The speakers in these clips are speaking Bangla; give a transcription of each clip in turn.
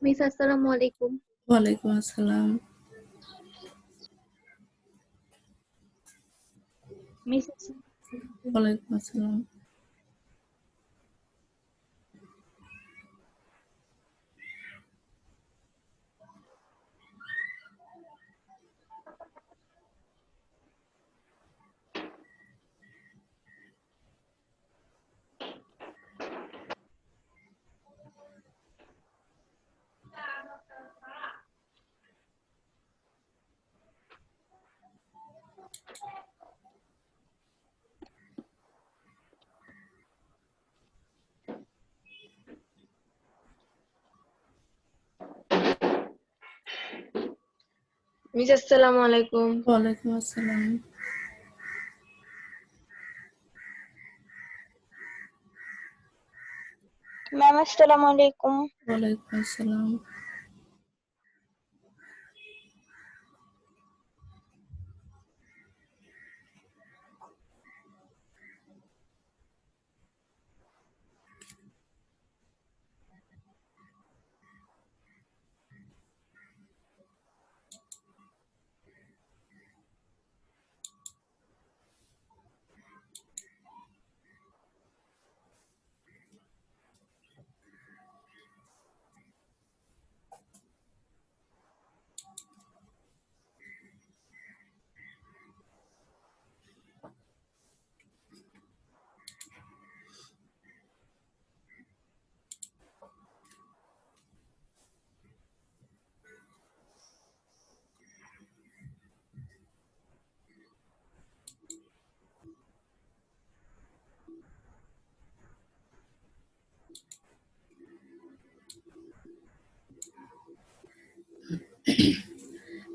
মিস আসসালামু আলাইকুম। ওয়ালাইকুম আসসালাম। মিস ওয়ালাইকুম আসসালাম। মিস আসসালামু আলাইকুম। ওয়ালাইকুম আসসালাম। ম্যাম আসসালামু আলাইকুম। ওয়ালাইকুম আসসালাম।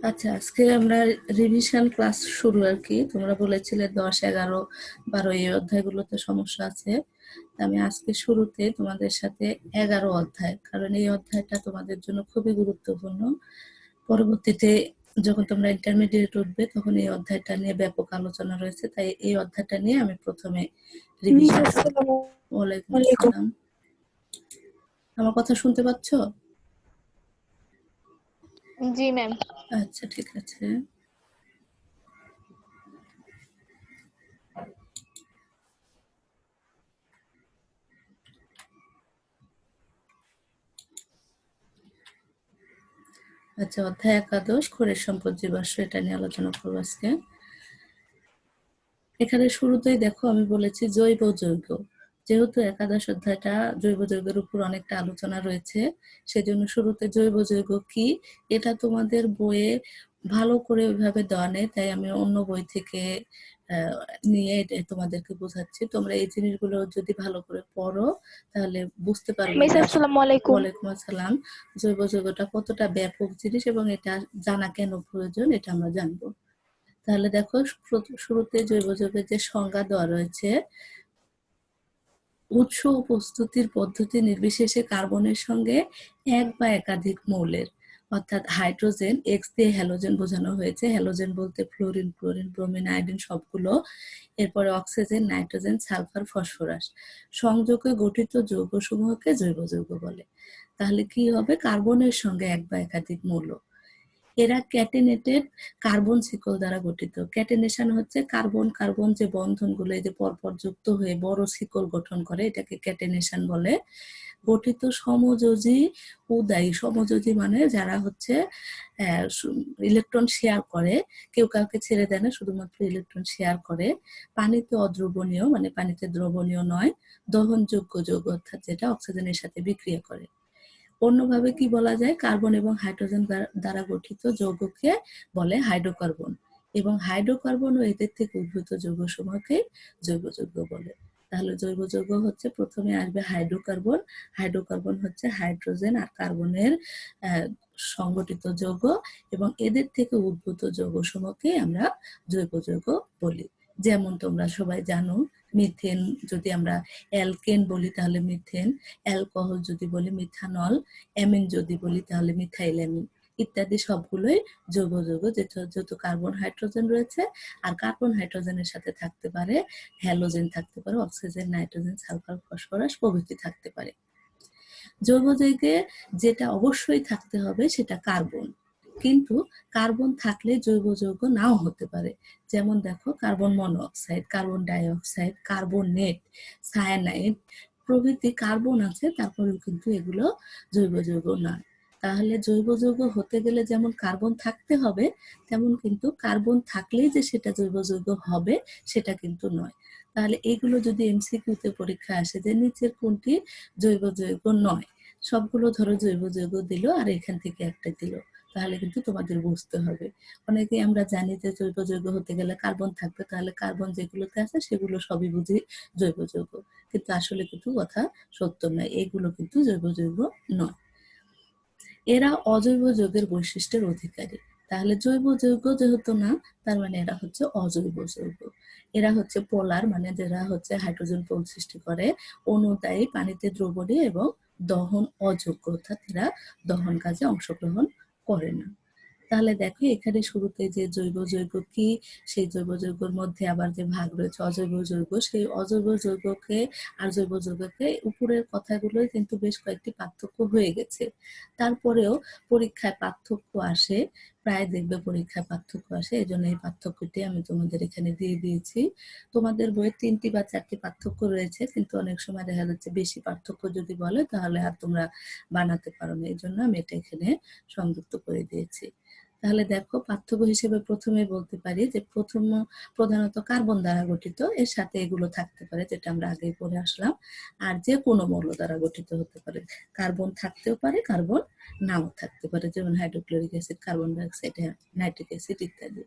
আচ্ছা, আজকে আমরা রিভিশন ক্লাস শুরু আর কি। তোমরা বলেছিলে 10, 11, 12 এই অধ্যায়গুলোতে সমস্যা আছে। আমি আজকে শুরুতে তোমাদের সাথে 11 অধ্যায়, কারণ এই অধ্যায়টা তোমাদের জন্য খুবই গুরুত্বপূর্ণ। পরবর্তীতে যখন তোমরা ইন্টারমিডিয়েট উঠবে তখন এই অধ্যায়টা নিয়ে ব্যাপক আলোচনা রয়েছে, তাই এই অধ্যায়টা নিয়ে আমি প্রথমে রিভিশন। ওয়ালাইকুম আসসালাম। আমার কথা শুনতে পাচ্ছ? জি ম্যাম। আচ্ছা, ঠিক আছে। আচ্ছা, অধ্যায় 11 খনিজ সম্পদ জীবাশ্ম, এটা নিয়ে আলোচনা করবো আজকে। এখানে শুরুতেই দেখো আমি বলেছি জৈব যৌগ। যেহেতু 11 অধ্যায়টা জৈব যৌগের উপর অনেকটা আলোচনা রয়েছে, সেজন্য শুরুতে জৈব যৌগ কি এটা তোমাদের বইয়ে ভালো করে ওইভাবে দেওয়া নেই, তাই আমি অন্য বই থেকে নিয়ে তোমাদেরকে বোঝাচ্ছি। তোমরা এই জিনিসগুলো যদি ভালো করে পড়ো তাহলে বুঝতে পারবে। মিস আসসালামু আলাইকুম। ওয়ালাইকুম আসসালাম। জৈব যৌগটা কতটা ব্যাপক জিনিস এবং এটা জানা কেন প্রয়োজন এটা আমরা জানবো। তাহলে দেখো, শুরুতে জৈব যৌগের যে সংজ্ঞা দেওয়া রয়েছে, উৎস ও প্রস্তুতির পদ্ধতি নির্বিশেষে কার্বনের সঙ্গে এক বা একাধিক মৌলের, অর্থাৎ হাইড্রোজেন, এক্স দিয়ে হ্যালোজেন বোঝানো হয়েছে। হ্যালোজেন বলতে ফ্লোরিন, ক্লোরিন, ব্রোমিন, আয়োডিন সবগুলো। এরপরে অক্সিজেন, নাইট্রোজেন, সালফার, ফসফরাস সংযোগে গঠিত যৌগসমূহকে জৈব যৌগ বলে। তাহলে কি হবে? কার্বনের সঙ্গে এক বা একাধিক মৌল, এরা ক্যাটেনেটেড কার্বন শিকল দ্বারা গঠিত। ক্যাটেনেশন হচ্ছে কার্বন কার্বন যে বন্ধনগুলো এই যে পরপর যুক্ত হয়ে বড় শিকল গঠন করে, এটাকে ক্যাটেনেশন বলে। গঠিত সমযোজী উদায়ী, সমযোজী মানে যারা হচ্ছে ইলেকট্রন শেয়ার করে, কেউ কাউকে ছেড়ে দেয় না, শুধুমাত্র ইলেকট্রন শেয়ার করে। পানিতে অদ্রবণীয় মানে পানিতে দ্রবণীয় নয়, দহনযোগ্য যৌগ, অর্থাৎ যেটা অক্সিজেনের সাথে বিক্রিয়া করে। অন্যভাবে কি বলা যায়? কার্বন এবং হাইড্রোজেন দ্বারা গঠিত যৌগকে বলে হাইড্রোকার্বন, এবং হাইড্রোকার্বন ও এদের থেকে উদ্ভূত যৌগসমূহকে জৈব যৌগ বলে। তাহলে জৈব যৌগ হচ্ছে, প্রথমে আসবে হাইড্রোকার্বন। হাইড্রোকার্বন হচ্ছে হাইড্রোজেন আর কার্বনের সংগঠিত যৌগ, এবং এদের থেকে উদ্ভূত যৌগসমূহকে আমরা জৈব যৌগ বলি। যেমন তোমরা সবাই জানো, মিথেন যদি আমরা অ্যালকেন বলি তাহলে মিথেন, অ্যালকোহল যদি বলি মিথানল, অ্যামিন যদি বলি তাহলে মিথাইল অ্যামিন, ইত্যাদি সবগুলোই জৈব যৌগ। যেহেতু কার্বন হাইড্রোজেন রয়েছে, আর কার্বন হাইড্রোজেনের সাথে থাকতে পারে হ্যালোজেন, থাকতে পারে অক্সিজেন, নাইট্রোজেন, সালফার, ফসফরাস প্রভৃতি থাকতে পারে। জৈব যৌগে যেটা অবশ্যই থাকতে হবে সেটা কার্বন, কিন্তু কার্বন থাকলে জৈব যৌগ নাও হতে পারে। যেমন দেখো, carbon monoxide, carbon dioxide, carbonate, cyanide প্রভৃতি কার্বন আছে, তারপরেও কিন্তু এগুলো জৈব যৌগ নয়। তাহলে জৈব যৌগ হতে গেলে যেমন কার্বন থাকতে হবে, তেমন কিন্তু কার্বন থাকলেই যে সেটা জৈব যৌগ হবে সেটা কিন্তু নয়। তাহলে এগুলো যদি এমসিকিউতে পরীক্ষা আসে যে নিচের কোনটি জৈব যৌগ নয়, সবগুলো ধরো জৈব যৌগ দিল আর এখান থেকে একটা দিল, তাহলে কিন্তু তোমাদের বুঝতে হবে। অনেকেই আমরা জানি যে জৈব যৌগ হতে গেলে কার্বন থাকবে, তাহলে কার্বন যেগুলোতে আছে সেগুলো সবই বুঝি জৈব যৌগ, কিন্তু আসলে কিন্তু কথা সত্য নয়, এগুলো কিন্তু জৈব যৌগ নয়। এরা অজৈব যৌগের বৈশিষ্ট্যের অধিকারী। তাহলে জৈব যৌগ যেহেতু না, তার মানে এরা হচ্ছে অজৈব যৌগ। এরা হচ্ছে পোলার, মানে যারা হচ্ছে হাইড্রোজেন পোল সৃষ্টি করে, অনুদায়ী, পানিতে দ্রবণীয় এবং দহন অযোগ্য, অর্থাৎ এরা দহন কাজে অংশগ্রহণ করে না। তাহলে দেখো এখানে শুরুতে যে জৈব যৌগ কি, সেই জৈব যৌগের মধ্যে আবার যে ভাগ রয়েছে অজৈব যৌগ, সেই অজৈব যৌগকে আর জৈব যৌগকে উপরের কথাগুলো কিন্তু বেশ কয়েকটি পার্থক্য হয়ে গেছে। তারপরেও পরীক্ষায় পার্থক্য আসে, প্রায় দেখবে পরীক্ষায় পার্থক্য আসে, এই জন্য এই পার্থক্যটি আমি তোমাদের এখানে দিয়ে দিয়েছি। তোমাদের বইয়ে 3টি বা 4টি পার্থক্য রয়েছে, কিন্তু অনেক সময় দেখা যাচ্ছে বেশি পার্থক্য যদি বলে তাহলে আর তোমরা বানাতে পারো না, এই জন্য আমি এটা এখানে সংযুক্ত করে দিয়েছি। তাহলে দেখো, পার্থক্য হিসেবে প্রথমে বলতে পারি যে প্রধানত কার্বন দ্বারা গঠিত, এর সাথে এগুলো থাকতে পারে যেটা আমরা আগেই পড়ে আসলাম, আর যে কোনো মৌল দ্বারা গঠিত হতে পারে। কার্বন থাকতেও পারে, কার্বন নাও থাকতে পারে, যেমন hydrochloric acid, carbon dioxide, nitric acid ইত্যাদি।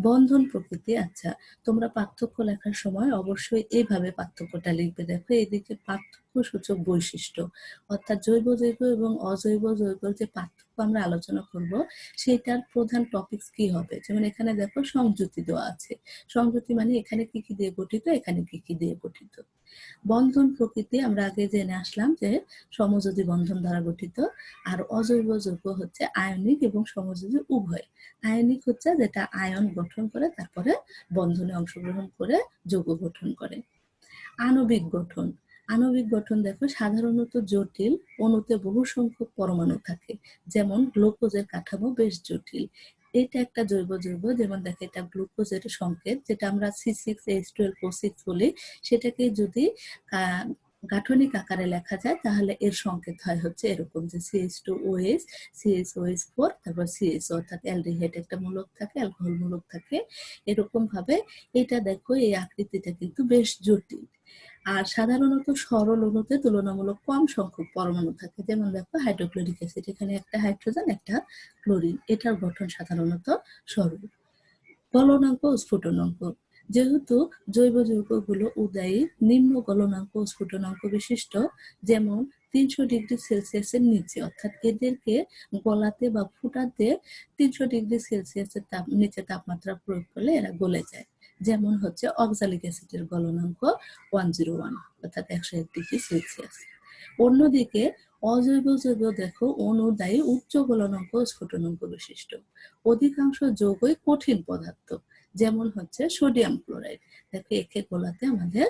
বন্ধন প্রকৃতি, আচ্ছা তোমরা পার্থক্য লেখার সময় অবশ্যই এইভাবে পার্থক্যটা লিখবে। দেখো এদিকে পার্থক্য সূচক বৈশিষ্ট্য, অর্থাৎ জৈব যৌগ এবং অজৈব যৌগের যে পার্থক্য আমরা আলোচনা করব সেটার প্রধান টপিকস কি হবে। যেমন এখানে দেখো সংযুতি দেওয়া আছে, সংযুতি মানে এখানে কি কি দিয়ে গঠিত, এখানে কি কি দিয়ে গঠিত। বন্ধন প্রকৃতি আমরা আগে জেনে আসলাম যে সমযোজী বন্ধন দ্বারা গঠিত, আর অজৈব যৌগ হচ্ছে আয়নিক এবং সমযোজী উভয়। আয়নিক হচ্ছে যেটা আয়ন গঠন করে তারপরে বন্ধনে অংশগ্রহণ করে যৌগ গঠন করে। আণবিক গঠন, আণবিক গঠন দেখো সাধারণত জটিল, অণুতে বহু সংখ্যক পরমাণু থাকে, যেমন গ্লুকোজের কাঠামো বেশ জটিল। এটা একটা জৈব যৌগ, যেমন দেখো এটা গ্লুকোজের সংকেত, যেটা আমরা C6H12O6 বলি, সেটাকে যদি গাঠনিক আকারে লেখা যায় তাহলে এর সংকেত হয় হচ্ছে এরকম যে CH2OH, CHOH4, তারপর CHO, অর্থাৎ অ্যালডিহাইড একটা মূলক থাকে, অ্যালকোহল মূলক থাকে, এরকম ভাবে। এটা দেখো এই আকৃতিটা কিন্তু বেশ জটিল। আর সাধারণত সরল অণুতে তুলনামূলক কম সংখ্যক পরমাণু থাকে, যেমন দেখো হাইড্রোক্লোরিক অ্যাসিড, এখানে একটা হাইড্রোজেন একটা ক্লোরিন, এটার গঠন সাধারণত সরল। গলনাঙ্ক ও স্ফুটনাঙ্ক, যেহেতু জৈব যৌগগুলো উদায়ী, নিম্ন গলনাঙ্ক ও স্ফুটনাঙ্ক বিশিষ্ট, যেমন 300 ডিগ্রি সেলসিয়াসের নিচে, অর্থাৎ এদেরকে গলাতে বা ফুটাতে 300 ডিগ্রি সেলসিয়াসের নিচে তাপমাত্রা প্রয়োগ করলে এরা গলে যায়। যেমন হচ্ছে অক্সালিক অ্যাসিডের গলনাঙ্ক 101, অর্থাৎ 101 ডিগ্রি সেলসিয়াস। অন্যদিকে অজৈব যৌগ দেখো অনুদায়ী, উচ্চ গলনাঙ্ক ও স্ফুটনাঙ্ক বিশিষ্ট। অধিকাংশ যৌগই কঠিন পদার্থ, যেমন হচ্ছে সোডিয়াম ক্লোরাইড, দেখো একে গোলাতে আমাদের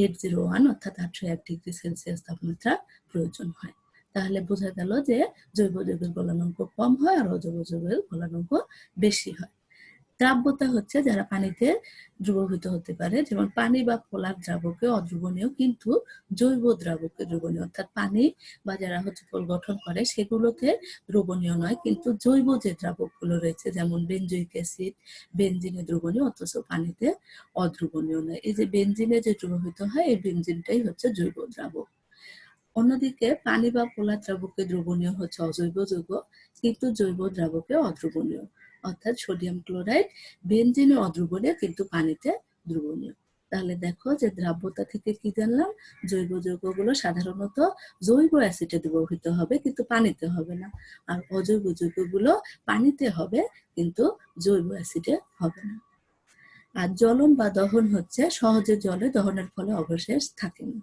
801 অর্থাৎ 801 ডিগ্রি সেলসিয়াস তাপমাত্রা প্রয়োজন হয়। তাহলে বোঝা গেল যে জৈব যৌগের গলনাঙ্ক কম হয় আর অজৈব যৌগের গলনাঙ্ক বেশি হয়। দ্রাব্যতা হচ্ছে যারা পানিতে দ্রবীভূত হতে পারে, যেমন পানি বা পোলার দ্রাবকে অদ্রবণীয়, কিন্তু জৈব দ্রাবকে দ্রবণীয়, অর্থাৎ পানি বা যারা হচ্ছে পোল গঠন করে সেগুলোতে দ্রবণীয় নয়, কিন্তু জৈব যে দ্রাবকগুলো রয়েছে যেমন বেনজোইক অ্যাসিড, বেনজিনে দ্রবণীয়, অথচ পানিতে অদ্রবণীয় নয়। এই যে বেনজিনে যে দ্রবীভূত হয়, এই বেনজিনটাই হচ্ছে জৈব দ্রাবক। অন্যদিকে পানি বা পোলার দ্রাবকে দ্রবণীয় হচ্ছে অজৈব যৌগ, কিন্তু জৈব দ্রাবকে অদ্রবণীয়, অর্থাৎ সোডিয়াম ক্লোরাইড বেনজিনে অদ্রবণীয় কিন্তু পানিতে দ্রবণীয়। তাহলে দেখো যে দ্রাব্যতা থেকে কি জানলাম, জৈব যৌগগুলো সাধারণত জৈব অ্যাসিডে দ্রবীভূত হবে কিন্তু পানিতে হবে না, আর অজৈব যৌগগুলো পানিতে হবে কিন্তু জৈব অ্যাসিডে হবে না। আর জ্বলন বা দহন হচ্ছে সহজে জলে দহনের ফলে অবশেষ থাকে না,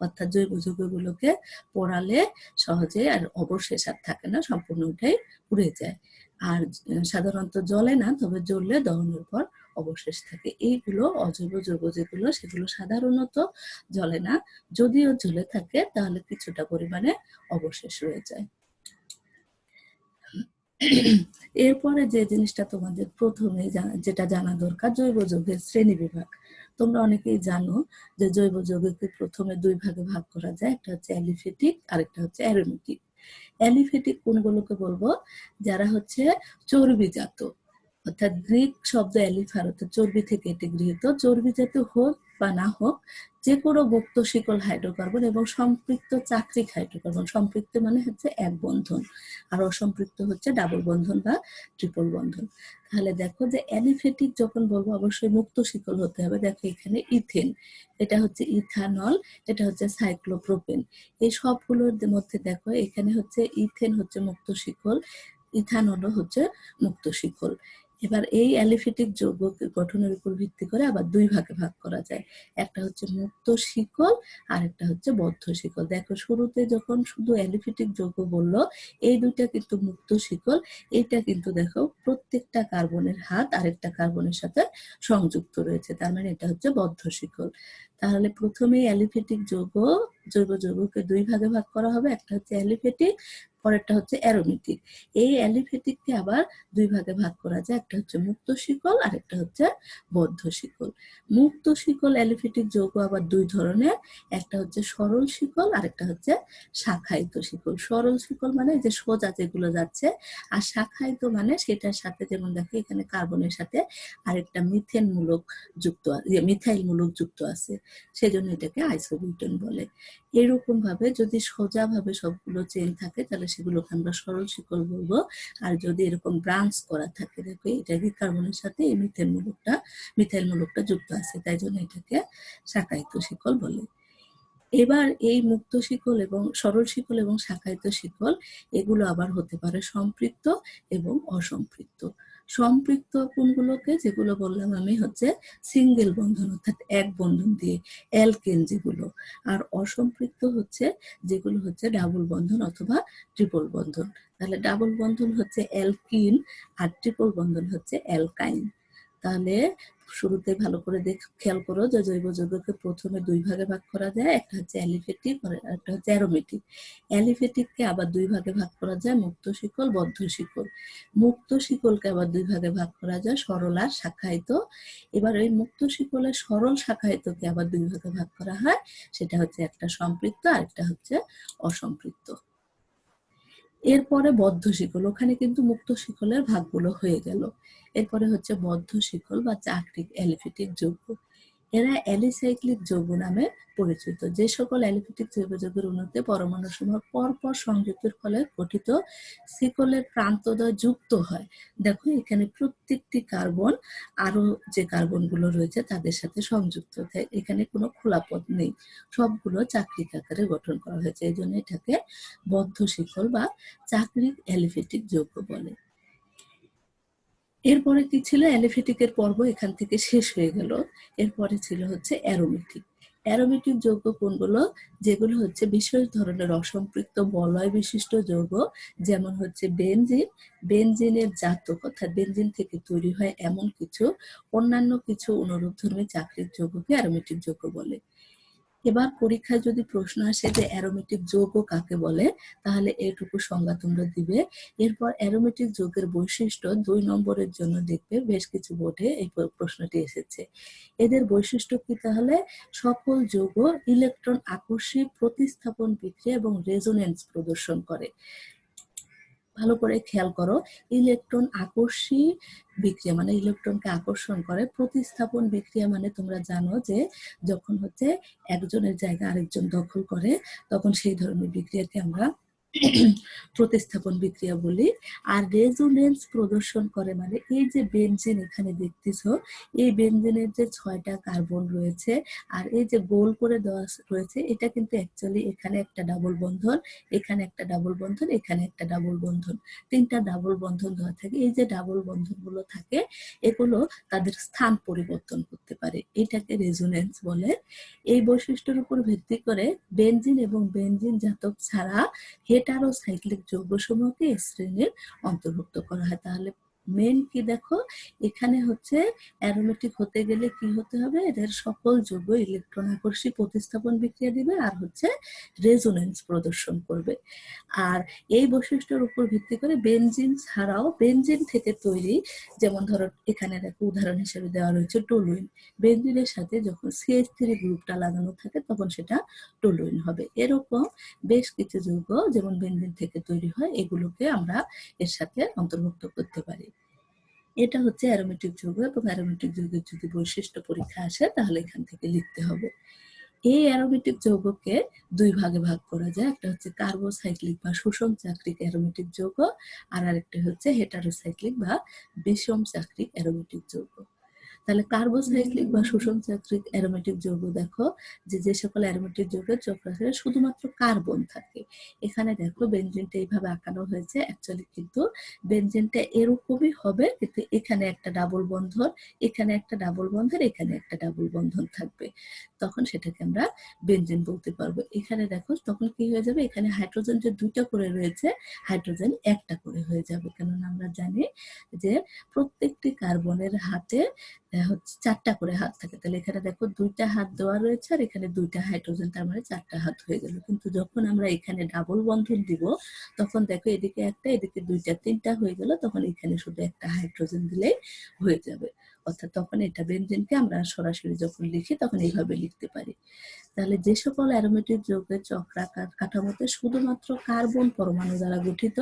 অর্থাৎ জৈব যৌগগুলোকে পোড়ালে সহজে আর অবশেষ আর থাকে না, সম্পূর্ণটাই পুড়ে যায়। আর সাধারণত জ্বলে না, তবে জ্বললে দহনের পর অবশেষ থাকে। এইগুলো অজৈব যৌগ যেগুলো, সেগুলো সাধারণত জ্বলে না, যদিও জ্বলে থাকে তাহলে কিছুটা পরিমাণে অবশেষ রয়ে যায়। এরপরে যে জিনিসটা তোমাদের প্রথমে যেটা জানা দরকার, জৈব যৌগের শ্রেণী বিভাগ। তোমরা অনেকেই জানো যে জৈব যৌগকে প্রথমে দুই ভাগে ভাগ করা যায়, একটা হচ্ছে অ্যালিফেটিক আর একটা হচ্ছে অ্যারোমেটিক। অ্যালিফেটিক কোনগুলোকে বলবো? যারা হচ্ছে চর্বিজাত, অর্থাৎ গ্রিক শব্দ অ্যালিফার অর্থাৎ চর্বি থেকে এটি গৃহীত। চর্বিজাত হোক বা না হোক, যে কোনো মুক্ত শিকল হাইড্রোকার্বন এবং সম্পৃক্ত চাকরিক হাইড্রোকার্বন, সম্পৃক্ত মানে হচ্ছে এক বন্ধন, আর অসম্পৃক্ত হচ্ছে ডাবল বন্ধন বা ট্রিপল বন্ধন। তাহলে দেখো যে অ্যালিফেটিক যখন বলবো অবশ্যই মুক্ত শিকল হতে হবে। দেখো এখানে ইথেন, এটা হচ্ছে ইথানল, এটা হচ্ছে সাইক্লোপ্রোপেন। এই সবগুলোর মধ্যে দেখো এখানে হচ্ছে ইথেন হচ্ছে মুক্ত শিকল, ইথানলও হচ্ছে মুক্ত শিকল। এবার এই অ্যালিফেটিক যৌগ গঠনের উপর ভিত্তি করে আবার দুই ভাগে ভাগ করা যায়, একটা হচ্ছে মুক্ত শিকল আর একটা হচ্ছে বদ্ধ শিকল। দেখো শুরুতে যখন শুধু অ্যালিফেটিক যৌগ বললো, এই দুইটা কিন্তু মুক্ত শিকল, এইটা কিন্তু দেখো প্রত্যেকটা কার্বনের হাত আরেকটা কার্বনের সাথে সংযুক্ত রয়েছে, তার মানে এটা হচ্ছে বদ্ধ শিকল। তাহলে প্রথমে অ্যালিফেটিক যৌগ, জৈব যৌগকে দুই ভাগে ভাগ করা হবে, একটা হচ্ছে অ্যালিফেটিক, পরেরটা হচ্ছে অ্যারোমেটিক। এই অ্যালিফেটিককে আবার দুই ভাগে ভাগ করা যায়, একটা হচ্ছে মুক্ত শিকল আর একটা হচ্ছে বদ্ধ শিকল। মুক্ত শিকল অ্যালিফেটিক যৌগ আবার দুই ধরনের, একটা হচ্ছে সরল শিকল আর একটা হচ্ছে শাখায়িত শিকল। সরল শিকল মানে যে সোজা যেগুলো যাচ্ছে, আর শাখায়িত মানে সেটার সাথে, যেমন দেখো এখানে কার্বনের সাথে আরেকটা মিথেন মূলক যুক্ত, মিথাইল মূলক যুক্ত আছে, সেজন্য এটাকে আইসোবিউটেন বলে। এরকম ভাবে যদি সোজা ভাবে সবগুলো চেন থাকে তাহলে সেগুলোকে আমরা সরল শিকল বলবো, আর যদি এরকম ব্রাঞ্চ করা থাকে, দেখো এটা কি কার্বনের সাথে এই মিথাইল মূলকটা যুক্ত আছে, তাই জন্য এটাকে শাখায়িত শিকল বলে। এবার এই মুক্ত শিকল এবং সরল শিকল এবং শাখায়িত শিকল এগুলো আবার হতে পারে সম্পৃক্ত এবং অসম্পৃক্ত। সম্পৃক্ত কোনগুলোকে? যেগুলো বললাম আমি হচ্ছে সিঙ্গেল বন্ধন, অর্থাৎ এক বন্ধন দিয়ে, অ্যালকেন যেগুলো। আর অসম্পৃক্ত হচ্ছে যেগুলো হচ্ছে ডাবল বন্ধন অথবা ট্রিপল বন্ধন। তাহলে ডাবল বন্ধন হচ্ছে অ্যালকিন আর ট্রিপল বন্ধন হচ্ছে অ্যালকাইন। তাহলে শুরুতে ভালো করে খেয়াল করো যে জৈব যৌগকে প্রথমে দুই ভাগে ভাগ করা যায়, একটা হচ্ছে অ্যালিফেটিক আর একটা হচ্ছে অ্যারোমেটিক। অ্যালিফেটিককে আবার দুই ভাগে ভাগ করা যায়, মুক্ত শিকল, বদ্ধ শিকল। মুক্ত শিকলকে আবার দুই ভাগে ভাগ করা যায়, সরল আর শাখায়িত। এবার ওই মুক্ত শিকলের সরল শাখায়িতকে আবার দুই ভাগে ভাগ করা হয়, সেটা হচ্ছে একটা সম্পৃক্ত আর একটা হচ্ছে অসম্পৃক্ত। এরপরে বদ্ধ শিকল, ওখানে কিন্তু মুক্ত শিকলের ভাগগুলো হয়ে গেল। এরপরে হচ্ছে বদ্ধ শিকল বা চাকরিক অ্যালিফেটিক যৌগ। এরা অ্যালিসাইক্লিক যৌগ নামে পরিচিত। যে সকল অ্যালিফেটিক জৈব যৌগের অণুতে পরমাণু সমূহ পরপর সংযুক্তের ফলে গঠিত শিকলের প্রান্তদ্বয় যুক্ত হয়। দেখো এখানে প্রত্যেকটি কার্বন আরো যে কার্বনগুলো রয়েছে তাদের সাথে সংযুক্ত, এখানে কোনো খোলা পথ নেই, সবগুলো চাকরিক আকারে গঠন করা হয়েছে, এই জন্য এটাকে বদ্ধ শিকল বা চাকরিক অ্যালিফেটিক যৌগ বলে। এরপরে কি ছিল? অ্যালিফেটিকের পর্ব এখান থেকে শেষ হয়ে গেল। এরপরে ছিল হচ্ছে অ্যারোমেটিক। অ্যারোমেটিক যৌগ কোনগুলো? যেগুলো হচ্ছে বিশেষ ধরনের অসম্পৃক্ত বলয় বিশিষ্ট যৌগ, যেমন হচ্ছে বেনজিন, বেনজিনের জাতক অর্থাৎ বেনজিন থেকে তৈরি হয় এমন কিছু অন্যান্য কিছু অনুরূপধর্মী চাকরিক যৌগকে অ্যারোমেটিক যৌগ বলে। এবার পরীক্ষায় যদি প্রশ্ন আসে যে অ্যারোমেটিক যৌগ কাকে বলে, তাহলে এইটুকু সংজ্ঞা তোমরা দিবে। এরপর অ্যারোমেটিক যৌগের বৈশিষ্ট্য 2 নম্বরের জন্য দেখবে বেশ কিছু বোর্ডে এই প্রশ্নটি এসেছে। এদের বৈশিষ্ট্য কি? তাহলে সকল যৌগ ইলেকট্রন আকর্ষী, প্রতিস্থাপন বিক্রিয়া এবং রেজোনেন্স প্রদর্শন করে। ভালো করে খেয়াল করো, ইলেকট্রন আকর্ষী বিক্রিয়া মানে ইলেকট্রনকে আকর্ষণ করে, প্রতিস্থাপন বিক্রিয়া মানে তোমরা জানো যে যখন হচ্ছে একজনের জায়গা আরেকজন দখল করে তখন সেই ধরনের বিক্রিয়াকে আমরা প্রতিস্থাপন বিক্রিয়া বলি। আর রেজোনেন্স প্রদর্শন করে মানে এই যে বেনজিন এখানে দেখতেছো, এই বেনজিনের যে 6টা কার্বন রয়েছে আর এই যে গোল করে দেওয়া রয়েছে, এটা কিন্তু অ্যাকচুয়ালি এখানে একটা ডাবল বন্ধন, এখানে একটা ডাবল বন্ধন, এখানে একটা ডাবল বন্ধন, 3টা ডাবল বন্ধন দেওয়া থাকে। এই যে ডাবল বন্ধনগুলো থাকে এগুলো তাদের স্থান পরিবর্তন করতে পারে, এটাকে রেজোনেন্স বলে। এই বৈশিষ্ট্যের উপর ভিত্তি করে বেনজিন এবং বেনজিন জাতক ছাড়া হেটারোসাইক্লিক যৌগসমূহকে এই শ্রেণীর অন্তর্ভুক্ত করা হয়। তাহলে মেন কি দেখো, এখানে হচ্ছে অ্যারোমেটিক হতে গেলে কি হতে হবে, এদের সকল যৌগ ইলেকট্রন আকর্ষী প্রতিস্থাপন বিক্রিয়া দিবে আর হচ্ছে রেজোনেন্স প্রদর্শন করবে। আর এই বৈশিষ্ট্যের উপর ভিত্তি করে বেনজিন ছাড়াও বেনজিন থেকে তৈরি, যেমন ধরো এখানে দেখো উদাহরণ হিসেবে দেওয়া রয়েছে টলুইন। বেনজিনের সাথে যখন CH3 গ্রুপটা লাগানো থাকে তখন সেটা টলুইন হবে। এরকম বেশ কিছু যৌগ যেমন বেনজিন থেকে তৈরি হয়, এগুলোকে আমরা এর সাথে অন্তর্ভুক্ত করতে পারি। এটা হচ্ছে অ্যারোমেটিক যৌগ, এবং অ্যারোমেটিক যৌগের যদি বৈশিষ্ট্য পরীক্ষা আসে তাহলে এখান থেকে লিখতে হবে। এই অ্যারোমেটিক যৌগকে দুই ভাগে ভাগ করা যায়, একটা হচ্ছে কার্বোসাইক্লিক বা সুষম চাক্রিক অ্যারোমেটিক যৌগ, আর আরেকটা হচ্ছে হেটারোসাইক্লিক বা বিষম চাক্রিক অ্যারোমেটিক যৌগ। তাহলে কার্বোসাইক্লিক বা সুষম চাক্রিক অ্যারোমেটিক যৌগ দেখো, যে সকল অ্যারোমেটিক যৌগের চক্রাকারে শুধুমাত্র কার্বন থাকে। এখানে দেখো বেনজিনটা এইভাবে আঁকানো হয়েছে, অ্যাকচুয়ালি কিন্তু বেনজিনটা এরকমই হবে, কিন্তু এখানে একটা ডাবল বন্ধন, এখানে একটা ডাবল বন্ধন, এখানে একটা ডাবল বন্ধন থাকবে, তখন সেটাকে আমরা বেনজিন বলতে পারবো। এখানে দেখো তখন কি হয়ে যাবে, এখানে হাইড্রোজেন যে দুইটা করে রয়েছে, হাইড্রোজেন একটা করে হয়ে যাবে, কেননা আমরা জানি যে প্রত্যেকটি কার্বনের হাতে হচ্ছে চারটা করে হাত থাকে। তাহলে এখানে দেখো দুইটা হাত দেওয়া রয়েছে আর এখানে দুইটা হাইড্রোজেন, তার মানে চারটা হাত হয়ে গেল। কিন্তু যখন আমরা এখানে ডাবল বন্ধন দিব তখন দেখো এদিকে একটা, এদিকে দুইটা, তিনটা হয়ে গেল, তখন এখানে শুধু একটা হাইড্রোজেন দিলেই হয়ে যাবে। অর্থাৎ তখন এটা বেনজিনকে আমরা সরাসরি যখন লিখি তখন এইভাবে লিখতে পারি। তাহলে যে সকল অ্যারোমেটিক যৌগের চক্রাকার কাঠামোতে শুধুমাত্র কার্বন পরমাণু দ্বারা গঠিত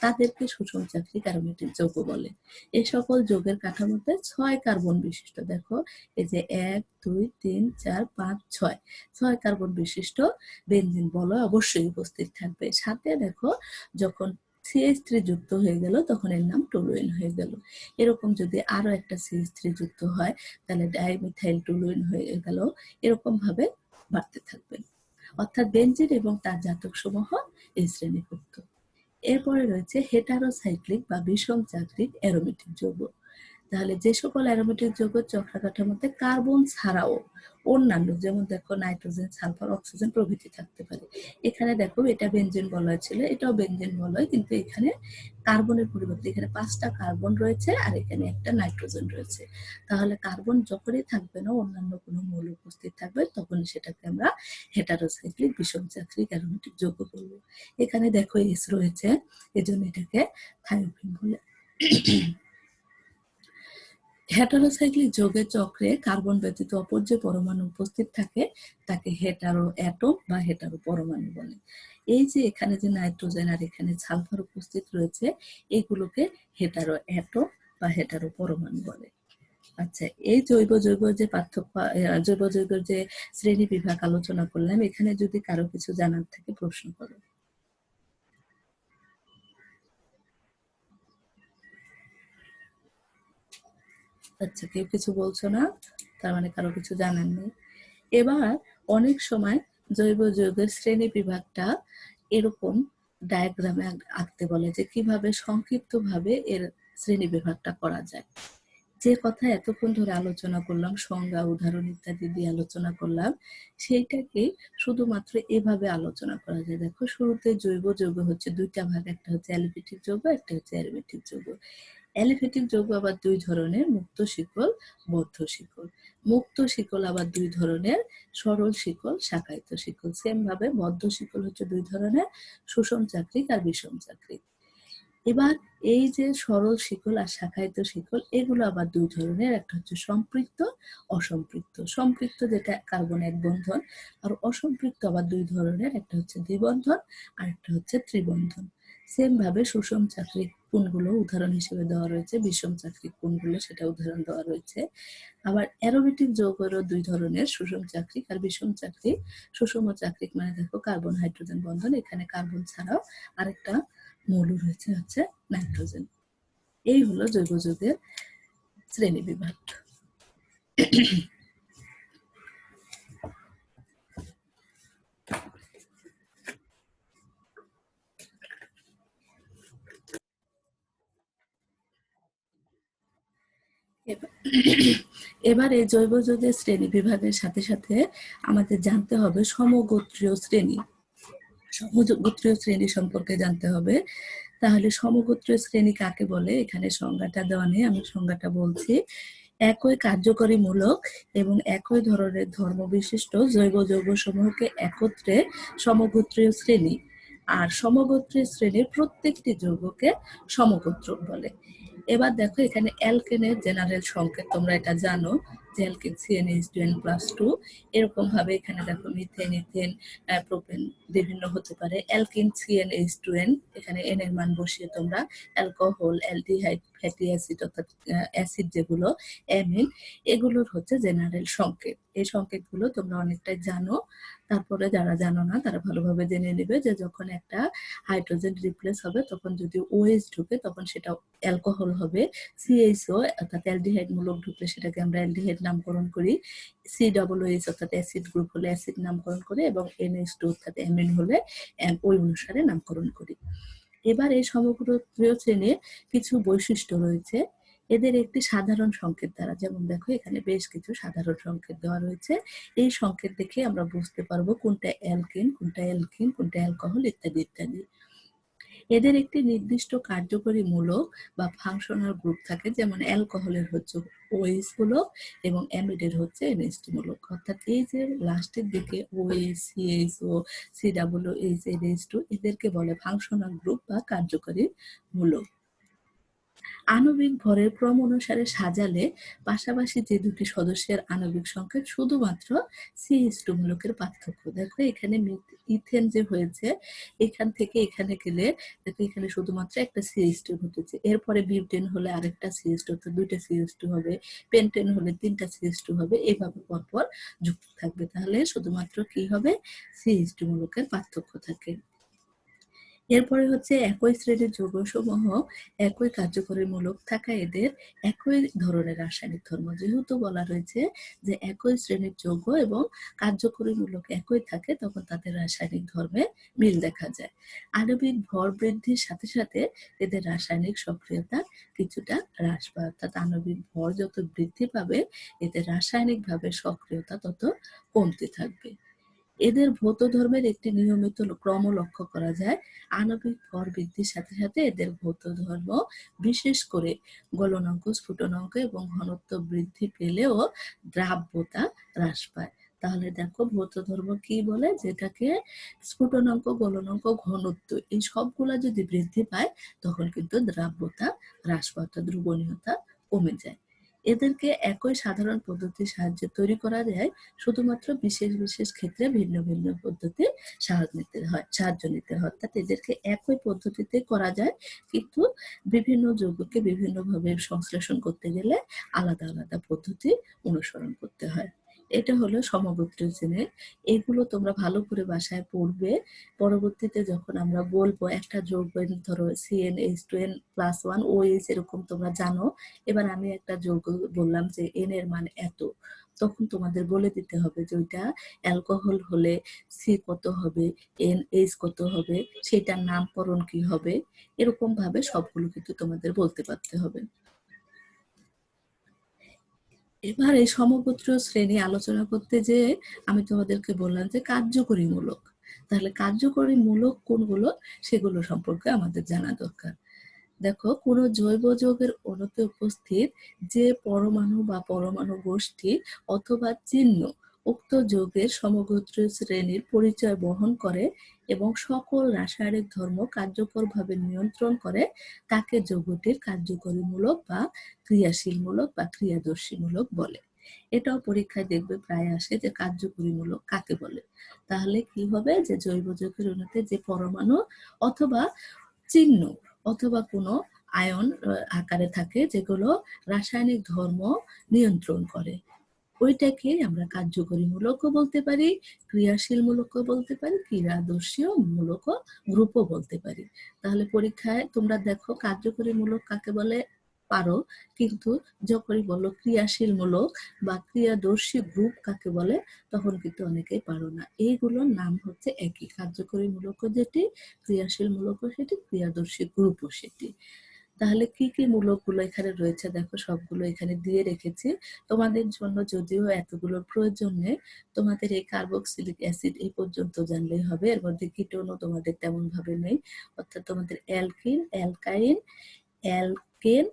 তাদেরকে সুষম চাক্রিক অ্যারোমেটিক যৌগ বলে। এই সকল যৌগের কাঠামোতে 6 কার্বন বিশিষ্ট, দেখো এই যে 1 2 3 4 5 6 6 কার্বন বিশিষ্ট বেনজিন বলয় অবশ্যই উপস্থিত থাকবে। সাথে দেখো যখন CH3 যুক্ত হয়ে গেল তখন এর নাম টলুইন হয়ে গেল। এরকম যদি আরো একটা CH3 যুক্ত হয় তাহলে ডাইমিথাইল টলুইন হয়ে গেল। এরকম ভাবে বাড়তে থাকবে। অর্থাৎ বেনজিন এবং তার জাতক সমূহ এই শ্রেণীভুক্ত। এরপরে রয়েছে হেটারোসাইক্লিক বা বিষম চাক্রিক অ্যারোমেটিক যৌগ। তাহলে যে সকল অ্যারোমেটিক যৌগ চক্র কাঠামোতে কার্বন ছাড়াও অন্যান্য, যেমন দেখো নাইট্রোজেন, সালফার, অক্সিজেন প্রভৃতি থাকতে পারে। এখানে দেখো এটা বেনজিন বলয় ছিল, এটাও বেনজিন বলয়, কিন্তু এখানে কার্বনের পরিবর্তে এখানে 5টা কার্বন রয়েছে আর এখানে একটা নাইট্রোজেন রয়েছে। তাহলে কার্বন যখনই থাকবে না অন্যান্য কোনো মৌল উপস্থিত থাকবে তখন সেটাকে আমরা হেটারোসাইক্লিক বিষম চাক্রিক অ্যারোমেটিক যৌগ বলবো। এখানে দেখো এস রয়েছে, এজন্য এটাকে থায়োপিন বলে। হেটারোসাইক্লিক যৌগের চক্রে কার্বন ব্যতীত অপর যে পরমাণু উপস্থিত থাকে তাকে হেটারো অ্যাটম বা হেটারো পরমাণু বলে। এই যে এখানে যে নাইট্রোজেন আর এখানে সালফার উপস্থিত রয়েছে এগুলোকে হেটারো অ্যাটম বা হেটারো পরমাণু বলে। আচ্ছা, এই জৈব জৈব যে পার্থক্য, জৈব জৈবের যে শ্রেণী বিভাগ আলোচনা করলাম, এখানে যদি কারো কিছু জানার থাকে প্রশ্ন করো। আচ্ছা, কেউ কিছু বলছো না, তার মানে কারো কিছু জানার নেই। এবার অনেক সময় জৈব যৌগের শ্রেণী বিভাগটা এরকম ডায়াগ্রামে আঁকতে বলে যে কিভাবে সংক্ষিপ্ত ভাবে এর শ্রেণী বিভাগটা করা যায়। যে কথা এতক্ষণ ধরে আলোচনা করলাম, সংজ্ঞা, উদাহরণ ইত্যাদি দিয়ে আলোচনা করলাম, সেইটাকে শুধুমাত্র এভাবে আলোচনা করা যায়। দেখো শুরুতে জৈব যৌগ হচ্ছে দুইটা ভাগ, একটা হচ্ছে অ্যালিফেটিক যৌগ, একটা হচ্ছে অ্যারোমেটিক যৌগ। অ্যালিফেটিক যৌগ আবার দুই ধরনের, মুক্ত শিকল, বদ্ধ শিকল। মুক্ত শিকল আবার দুই ধরনের, সরল শিকল, শাখায়িত শিকল। সেম ভাবে বদ্ধ শিকল হচ্ছে দুই ধরনের, সুষম চাক্রিক আর বিষম চাক্রিক। এবার এই যে সরল শিকল আর শাখায়িত শিকল এগুলো আবার দুই ধরনের, একটা হচ্ছে সম্পৃক্ত, অসম্পৃক্ত। সম্পৃক্ত যেটা কার্বন এক বন্ধন, আর অসম্পৃক্ত আবার দুই ধরনের, একটা হচ্ছে দ্বিবন্ধন আর একটা হচ্ছে ত্রিবন্ধন। সেম ভাবে সুষম চাক্রিক কোণগুলো উদাহরণ হিসেবে দেওয়া রয়েছে, বিষম চাক্রিক কোণগুলো সেটা উদাহরণ দেওয়া রয়েছে। আবার অ্যারোমেটিক যৌগেরও দুই ধরনের, সুষম চাক্রিক আর বিষম চাক্রিক। সুষম চাক্রিক মানে দেখো কার্বন হাইড্রোজেন বন্ধন, এখানে কার্বন ছাড়াও আরেকটা মৌল রয়েছে হচ্ছে নাইট্রোজেন। এই হলো জৈব যৌগের শ্রেণী বিভাগ। এবারে জৈব যৌগের শ্রেণী বিভাগের সাথে সাথে আমাদের জানতে হবে সমগোত্রীয় শ্রেণী। সমগোত্রীয় শ্রেণী সম্পর্কে জানতে হবে। তাহলে সমগোত্রীয় শ্রেণী কাকে বলে? এখানে সংজ্ঞাটা দেওয়া নেই, আমি সংজ্ঞাটা বলছি। একই কার্যকরী মূলক এবং একই ধরনের ধর্ম বিশিষ্ট জৈব যৌগ সমূহকে একত্রে সমগোত্রীয় শ্রেণী। আর সমগোত্রীয় শ্রেণীর প্রত্যেকটি যৌগকে সমগোত্রক বলে। এবার দেখো এখানে অ্যালকেনের জেনারেল সংকেত, তোমরা এটা জানো যে অ্যালকেন CnH2n+2, এরকম ভাবে এখানে দেখো মিথেন, ইথেন, প্রোপেন বিভিন্ন হতে পারে। অ্যালকিন CnH2n, এখানে n এর মান বসিয়ে তোমরা অ্যালকোহল, অ্যালডিহাইড, ফ্যাটি অ্যাসিড অর্থাৎ অ্যাসিড যেগুলো অ্যামিন, এগুলোর হচ্ছে জেনারেল সংকেত। এই সংকেতগুলো তোমরা অনেকটাই জানো, তারপরে যারা জানো না তারা ভালোভাবে জেনে নেবে যে যখন একটা হাইড্রোজেন রিপ্লেস হবে তখন যদি OH ঢুকে তখন সেটা অ্যালকোহল হবে। CHO অর্থাৎ অ্যালডিহাইড মূলক ঢুকলে সেটাকে আমরা অ্যালডিহাইড নামকরণ করি। COOH অর্থাৎ অ্যাসিড গ্রুপ হলে অ্যাসিড নামকরণ করে, এবং NH2 অর্থাৎ অ্যামিন হলে ওই অনুসারে নামকরণ করি। এবার এই সমগোত্রীয় শ্রেণীর কিছু বৈশিষ্ট্য রয়েছে। এদের একটি সাধারণ সংকেত দ্বারা, যেমন দেখো এখানে বেশ কিছু সাধারণ সংকেত দেওয়া রয়েছে, এই সংকেত দেখে আমরা বুঝতে পারবো কোনটা অ্যালকেন, কোনটা অ্যালকিন, কোনটা অ্যালকোহল ইত্যাদি ইত্যাদি। এদের একটি নির্দিষ্ট কার্যকরী মূলক বা ফাংশনাল গ্রুপ থাকে, যেমন অ্যালকোহলের হচ্ছে OH মূলক এবং অ্যামিডের হচ্ছে NH2 মূলক। অর্থাৎ এই যে লাস্টের দিকে OH, CHO, COOH, NH2 এদেরকে বলে ফাংশনাল গ্রুপ বা কার্যকরী মূলক। আণবিক ভরের ক্রম অনুসারে সাজালে পাশাপাশি যে দুটি সদস্যের আণবিক সংকেত শুধুমাত্র CH2 মূলকের পার্থক্য। দেখো এখানে ইথেন যে হয়েছে, এখান থেকে এখানে গেলে দেখো এখানে শুধুমাত্র একটা CH2 ঘটেছে, এরপরে বিউটেন হলে আরেকটা CH2, তো দুইটা CH2 হবে, পেন্টেন হলে তিনটা CH2 হবে, এভাবে পরপর যুক্ত থাকবে। তাহলে শুধুমাত্র কি হবে? CH2 মূলকের পার্থক্য থাকে। এরপরে হচ্ছে একই শ্রেণীর যৌগসমূহ একই কার্যকরী মূলক থাকা এদের একই ধরনের রাসায়নিক ধর্ম। যেহেতু বলা রয়েছে যে একই শ্রেণীর যৌগ এবং কার্যকরী মূলক একই থাকে, তখন তাদের রাসায়নিক ধর্মে মিল দেখা যায়। আণবিক ভর বৃদ্ধির সাথে সাথে এদের রাসায়নিক সক্রিয়তা কিছুটা হ্রাস পায়, অর্থাৎ আণবিক ভর যত বৃদ্ধি পাবে এদের রাসায়নিকভাবে সক্রিয়তা তত কমতে থাকবে। এদের ভৌত ধর্মের একটি নিয়মিত ক্রম লক্ষ্য করা যায়। আণবিক ভর বৃদ্ধির সাথে সাথে এদের ভৌত ধর্ম, বিশেষ করে গলনাঙ্ক, স্ফুটনাঙ্ক এবং ঘনত্ব বৃদ্ধি পেলেও দ্রাব্যতা হ্রাস পায়। তাহলে দেখো ভৌত ধর্ম কি বলে, যেটাকে স্ফুটনাঙ্ক, গলনাঙ্ক, ঘনত্ব এই সবগুলা যদি বৃদ্ধি পায় তখন কিন্তু দ্রাব্যতা হ্রাস পায়, অর্থাৎ দ্রবণীয়তা কমে যায়। এদেরকে একই সাধারণ পদ্ধতির সাহায্যে তৈরি করা যায়, শুধুমাত্র বিশেষ বিশেষ ক্ষেত্রে ভিন্ন ভিন্ন পদ্ধতির সাহায্য নিতে হয়। অর্থাৎ এদেরকে একই পদ্ধতিতে করা যায়, কিন্তু বিভিন্ন যৌগকে বিভিন্নভাবে সংশ্লেষণ করতে গেলে আলাদা আলাদা পদ্ধতি অনুসরণ করতে হয়। এটা হলো সমগোত্রীয় শ্রেণী। এগুলো তোমরা ভালো করে বাসায় পড়বে। পরবর্তীতে যখন আমরা বলবো একটা যৌগ, ধরো CnH2n+1 OH এরকম তোমরা জানো, এবার আমি একটা যৌগ বললাম যে n এর মান এত, তখন তোমাদের বলে দিতে হবে যে ওইটা অ্যালকোহল হলে C কত হবে, NH কত হবে, সেটার নামকরণ কি হবে, এরকম ভাবে সবগুলো কিন্তু তোমাদের বলতে পারতে হবে। এবার এই সমগোত্রীয় শ্রেণী আলোচনা করতে যে আমি তোমাদেরকে বললাম যে কার্যকরী মূলক, তাহলে কার্যকরী মূলক কোনগুলো সেগুলো সম্পর্কে আমাদের জানা দরকার। দেখো কোন জৈব যৌগের অণুতে উপস্থিত যে পরমাণু বা পরমাণু গোষ্ঠী অথবা চিহ্ন উক্ত যৌগের সমগোত্রীয় শ্রেণীর পরিচয় বহন করে এবং সকল রাসায়নিক ধর্ম কার্যকরভাবে নিয়ন্ত্রণ করে, তাকে যৌগটির কার্যকরী মূলক বা ক্রিয়াশীল মূলক বা ক্রিয়াদর্শী মূলক বলে। এটাও পরীক্ষায় দেখবে প্রায় আসে যে কার্যকরী মূলক কাকে বলে। তাহলে কি হবে, যে জৈব যৌগের অণুতে যে পরমাণু অথবা চিহ্ন অথবা কোনো আয়ন আকারে থাকে যেগুলো রাসায়নিক ধর্ম নিয়ন্ত্রণ করে, ওইটাকে আমরা কার্যকরী মূলকও বলতে পারি, ক্রিয়াশীল মূলকও বলতে পারি, ক্রিয়াদর্শী মূলকও গ্রুপও বলতে পারি। তাহলে পরীক্ষায় তোমরা দেখো কার্যকরী মূলক কাকে বলে পারো, কিন্তু যখনই বলো ক্রিয়াশীল মূলক বা ক্রিয়াদর্শী গ্রুপ কাকে বলে তখন কিন্তু অনেকেই পারো না। এইগুলোর নাম হচ্ছে একই, কার্যকরী মূলকও যেটি, ক্রিয়াশীল মূলকও সেটি, ক্রিয়াদর্শী গ্রুপও সেটি। তাহলে কি কি মূলকগুলো এখানে রয়েছে দেখো, সবগুলো এখানে দিয়ে রেখেছি তোমাদের জন্য। যদিও এতগুলোর প্রয়োজন নেই, তোমাদের এই কার্বক্সিলিক অ্যাসিড এই পর্যন্ত জানলেই হবে। এর মধ্যে কিটোনও তোমাদের তেমন ভাবে নেই, অর্থাৎ তোমাদের অ্যালকিন, অ্যালকাইন, অ্যালকেন,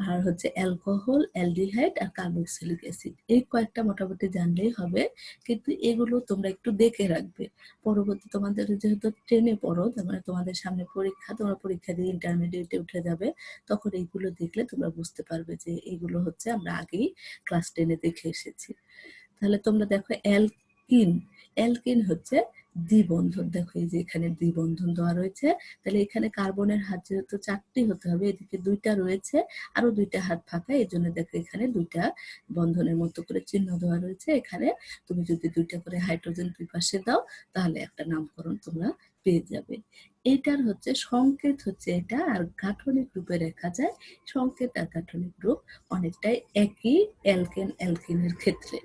আর হচ্ছে অ্যালকোহল, অ্যালডিহাইড আর কার্বক্সিলিক অ্যাসিড, এই কয়েকটা মোটামুটি জানলেই হবে। কিন্তু এগুলো তোমরা একটু দেখে রাখবে, পরবর্তী তোমাদের যেহেতু ট্রেনে পড়ো, তার মানে তোমাদের সামনে পরীক্ষা, তোমরা পরীক্ষা দিয়ে ইন্টারমিডিয়েটে উঠে যাবে, তখন এইগুলো দেখলে তোমরা বুঝতে পারবে যে এইগুলো হচ্ছে আমরা আগেই ক্লাস 10-এ দেখে এসেছি। তাহলে তোমরা দেখো অ্যালকিন, অ্যালকিন হচ্ছে দ্বিবন্ধন। দেখো এই যে এখানে দ্বিবন্ধন দেওয়া রয়েছে, তাহলে এখানে কার্বনের হাত যেহেতু 4টি হতে হবে, এদিকে 2টা রয়েছে, আরো 2টা হাত ফাঁকা, এই জন্য দেখো এখানে 2টা বন্ধনের মতো করে চিহ্ন দেওয়া রয়েছে। এখানে তুমি যদি 2টা করে হাইড্রোজেন দুই পাশে দাও, তাহলে একটা নামকরণ তোমরা পেয়ে যাবে। এটার হচ্ছে সংকেত হচ্ছে এটা, আর গাঠনিক রূপে রেখা যায়। সংকেত আর গাঠনিক রূপ অনেকটাই একই অ্যালকেন অ্যালকিনের ক্ষেত্রে,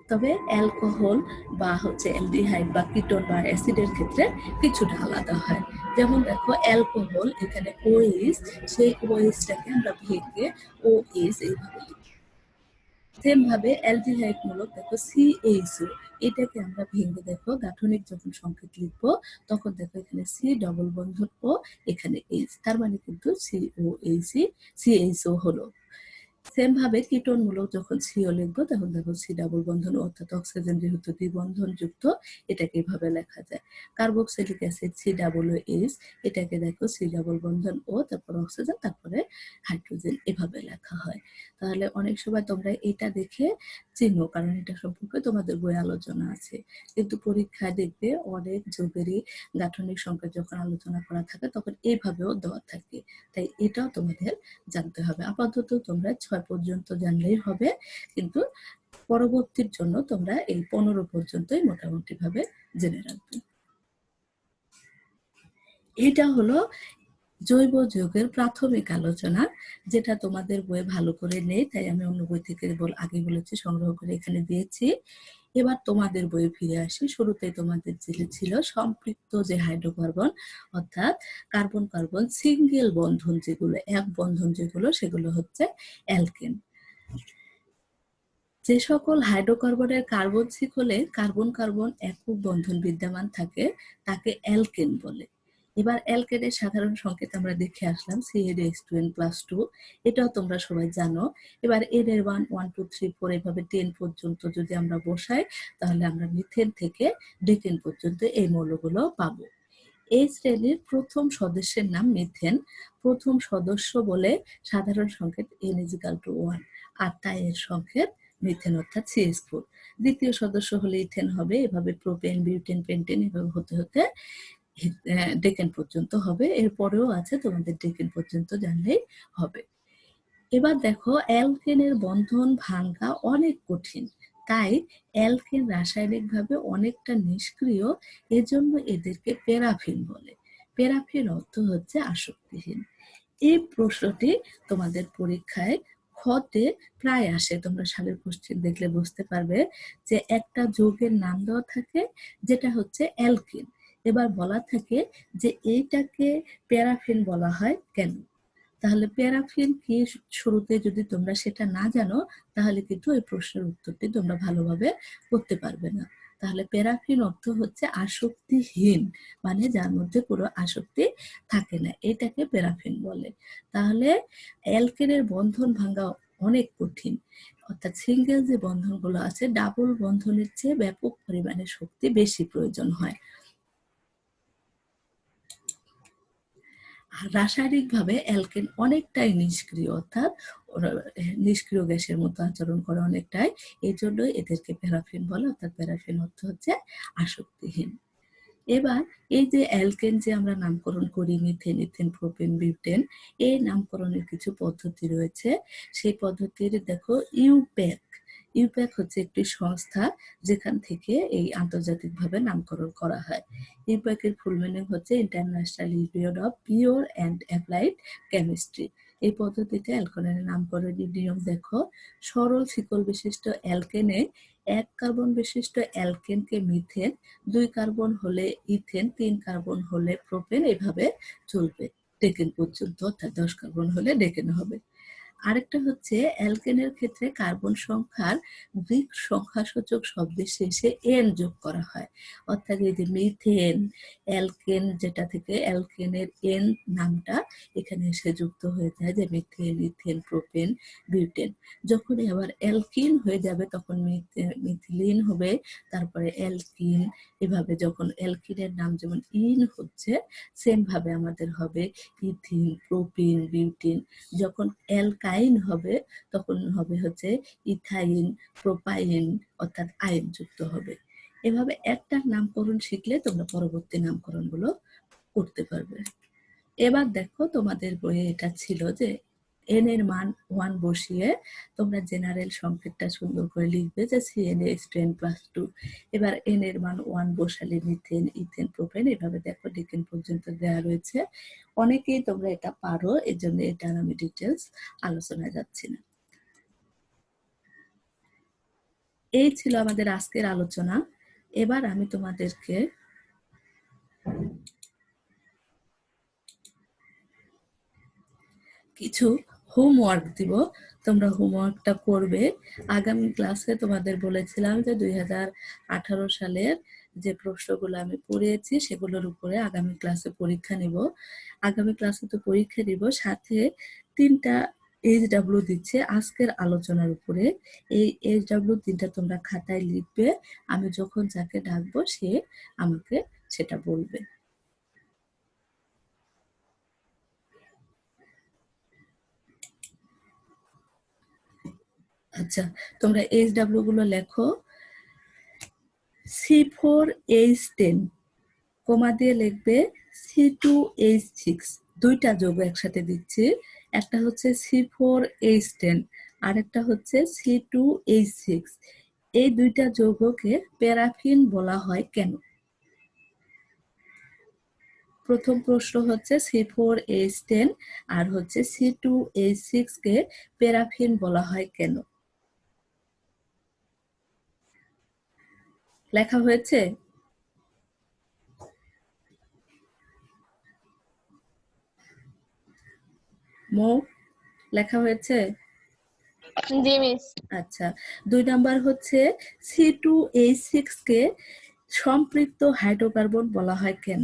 তবে অ্যালকোহল বা হচ্ছে অ্যালডিহাইড বা কিটোন বা অ্যাসিডের ক্ষেত্রে কিছুটা আলাদা হয়। যেমন দেখো অ্যালকোহল, এখানে OH, সেই OH-টাকে আমরা ভেঙে OH এইভাবে লিখি। সেম ভাবে অ্যালডিহাইড মূলক দেখো CHO, এটাকে আমরা ভেঙে দেখো গাঠনিক যখন সংকেত লিখবো, তখন দেখো এখানে C ডবল বন্ধন ও এখানে H, তার মানে কিন্তু CHO হলো। সেম ভাবে কিটোন মূলক যখন সিও লিখবো, তখন দেখো সি ডাবল বন্ধন, অর্থাৎ অক্সিজেন যেহেতু দ্বিবন্ধন যুক্ত, এটাকে এভাবে লেখা যায়। কার্বক্সিলিক অ্যাসিড COOH, এটাকে দেখো সি ডাবল বন্ধন ও, তারপর অক্সিজেন, তারপরে হাইড্রোজেন, এভাবে লেখা হয়। তাহলে অনেক সময় তোমরা এটা দেখে চিনো, কারণ এটা সম্পর্কে তোমাদের বই আলোচনা আছে। কিন্তু পরীক্ষায় দেখবে অনেক যৌগেরই গাঠনিক সংকেত যখন আলোচনা করা থাকে, তখন এইভাবেও দেওয়া থাকে। তাই এটাও তোমাদের জানতে হবে। আপাতত তোমরা 6 পর্যন্ত জানলেই হবে, কিন্তু পরবর্তীর জন্য তোমরা এই 15 পর্যন্তই মোটামুটি ভাবে জেনে রাখবে। এটা হলো জৈব যৌগের প্রাথমিক আলোচনা, যেটা তোমাদের বইয়ে ভালো করে নেই, তাই আমি অন্য বই থেকে আগে বলেছি সংগ্রহ করে এখানে দিয়েছি। এবার তোমাদের বইয়ে ফিরে আসি। শুরুতে তোমাদের যে ছিল সম্পৃক্ত যে হাইড্রোকার্বন, অর্থাৎ কার্বন কার্বন সিঙ্গেল বন্ধন যেগুলো, এক বন্ধন যেগুলো, সেগুলো হচ্ছে অ্যালকেন। যে সকল হাইড্রোকার্বনের কার্বন শিখলে কার্বন কার্বন একক বন্ধন বিদ্যমান থাকে, তাকে অ্যালকেন বলে। এবার অ্যালকেনের সাধারণ সংকেত আমরা দেখে আসলাম, CH2N+2, এটাও তোমরা সবাই জানো। এবার এর 1, 1, 2, 3, 4 এভাবে 10 পর্যন্ত যদি আমরা বসাই, তাহলে আমরা মিথেন থেকে ডিকেন পর্যন্ত এই মৌলগুলো পাবো। এই শ্রেণীর প্রথম সদস্যের নাম মিথেন। প্রথম সদস্য বলে সাধারণ সংকেত N=1, আর তাই এর সংকেত মিথেন, অর্থাৎ CH4। দ্বিতীয় সদস্য হলে ইথেন হবে, এভাবে প্রোপেন, বিউটেন, পেন্টেন, এভাবে হতে হতে ডেকেন পর্যন্ত হবে। এরপরেও আছে, তোমাদের ডেকেন পর্যন্ত জানলেই হবে। এবার দেখো অ্যালকেনের বন্ধন ভাঙা অনেক কঠিন, তাই অ্যালকেন রাসায়নিকভাবে অনেকটা নিষ্ক্রিয়, এজন্য এদেরকে প্যারাফিন বলে। প্যারাফিন অর্থ হচ্ছে আসক্তিহীন। এই প্রশ্নটি তোমাদের পরীক্ষায় খতে প্রায় আসে, তোমরা সালের কোশ্চেন দেখলে বুঝতে পারবে যে একটা যৌগের নাম দেওয়া থাকে যেটা হচ্ছে অ্যালকিন, এবার বলা থাকে যে এইটাকে প্যারাফিন বলা হয় কেন। তাহলে প্যারাফিন কি, শুরুতে যদি তোমরা সেটা না জানো, তাহলে কিন্তু এই প্রশ্নের উত্তরটি তোমরা ভালোভাবে করতে পারবে না। তাহলে প্যারাফিন অর্থ হচ্ছে আসক্তিহীন, মানে যার মধ্যে কোনো আসক্তি থাকে না, এটাকে প্যারাফিন বলে। তাহলে অ্যালকেনের বন্ধন ভাঙা অনেক কঠিন, অর্থাৎ সিঙ্গেল যে বন্ধনগুলো আছে, ডাবল বন্ধনের চেয়ে ব্যাপক পরিমাণে শক্তি বেশি প্রয়োজন হয়। রাসায়নিকভাবে অ্যালকেন অনেকটাই নিষ্ক্রিয়, অর্থাৎ নিষ্ক্রিয় গ্যাসের মতো আচরণ করে অনেকটাই, এই জন্য এদেরকে প্যারাফিন বলে, অর্থাৎ প্যারাফিন অর্থ হচ্ছে আসক্তিহীন। এবার এই যে অ্যালকেন যে আমরা নামকরণ করি, মিথেন, ইথেন, প্রোপেন, বিউটেন, এই নামকরণের কিছু পদ্ধতি রয়েছে। সেই পদ্ধতির দেখো ইউপ্যাক, ইউপ্যাক হচ্ছে একটি সংস্থা যেখান থেকে এই আন্তর্জাতিকভাবে নামকরণ করা হয়। ইউপ্যাকের ফুল মিনিং হচ্ছে international union of pure and applied chemistry. এই পদ্ধতিতে অ্যালকেনের নামকরণের নিয়ম দেখো, সরল শিকল বিশিষ্ট অ্যালকেনে 1 কার্বন বিশিষ্ট অ্যালকেনকে মিথেন, 2 কার্বন হলে ইথেন, 3 কার্বন হলে প্রোপেন, এভাবে চলবে। ডেকেন পর্যন্ত, অর্থাৎ 10 কার্বন হলে ডেকেন হবে। আরেকটা হচ্ছে অ্যালকেনের ক্ষেত্রে কার্বন সংখ্যার গ্রিক সংখ্যাসূচক শব্দের শেষে এন যোগ করা হয়, অর্থাৎ এই যে মিথেন, অ্যালকেন, যেটা থেকে অ্যালকেনের এন নামটা এখানে এসে যুক্ত হয়ে যায়, যে মিথেন, ইথেন, প্রোপেন, বিউটেন। যখনই আবার অ্যালকিন হয়ে যাবে তখন মিথিলিন হবে, তারপরে অ্যালকিন। এভাবে যখন অ্যালকিনের নাম যেমন ইন হচ্ছে, সেম ভাবে আমাদের হবে ইথিন, প্রোপিন, বিউটিন। যখন অ্যালকাইন হবে তখন হবে হচ্ছে ইথাইন, প্রোপাইন, অর্থাৎ আয়ন যুক্ত হবে। এভাবে একটা নামকরণ শিখলে তোমরা পরবর্তী নামকরণগুলো করতে পারবে। এবার দেখো তোমাদের বইয়ে এটা ছিল যে এন এর মান 1 বসিয়ে তোমরা জেনারেল সংকেতটা সুন্দর করে লিখবে যে CnH10+2। এবার এন এর মান 1 বসালে মিথেন, ইথেন, প্রোপেন, এভাবে দেখো ডেকেন পর্যন্ত দেওয়া রয়েছে। অনেকেই তোমরা এটা পারো, এর জন্য এটা আমি ডিটেলস আলোচনায় যাচ্ছি না। এই ছিল আমাদের আজকের আলোচনা। এবার আমি তোমাদেরকে কিছু হোমওয়ার্ক দিব, তোমরা হোমওয়ার্কটা করবে। আগামী ক্লাসে তোমাদের বলেছিলাম যে 2018 সালের যে প্রশ্নগুলো আমি পড়িয়েছি সেগুলোর উপরে আগামী ক্লাসে পরীক্ষা নিব। আগামী ক্লাসে তো পরীক্ষা দিব, সাথে 3টা HW দিচ্ছে আজকের আলোচনার উপরে। এই HW 3টা তোমরা খাতায় লিখবে, আমি যখন যাকে ডাকবো সে আমাকে সেটা বলবে। আচ্ছা, তোমরা HW গুলো লেখো। C4H10 কমা দিয়ে লিখবে C2H6, দুইটা যৌগ একসাথে দিচ্ছি, একটা হচ্ছে C4H10 আর একটা হচ্ছে C2H6। এই দুইটা যৌগকে প্যারাফিন বলা হয় কেন? প্রথম প্রশ্ন হচ্ছে C4H10 আর হচ্ছে C2H6 কে প্যারাফিন বলা হয় কেন? লেখা হয়েছে? মো, লেখা হয়েছে? জি মিস। আচ্ছা, 2 নাম্বার হচ্ছে C2H6 কে সম্পৃক্ত হাইড্রোকার্বন বলা হয় কেন?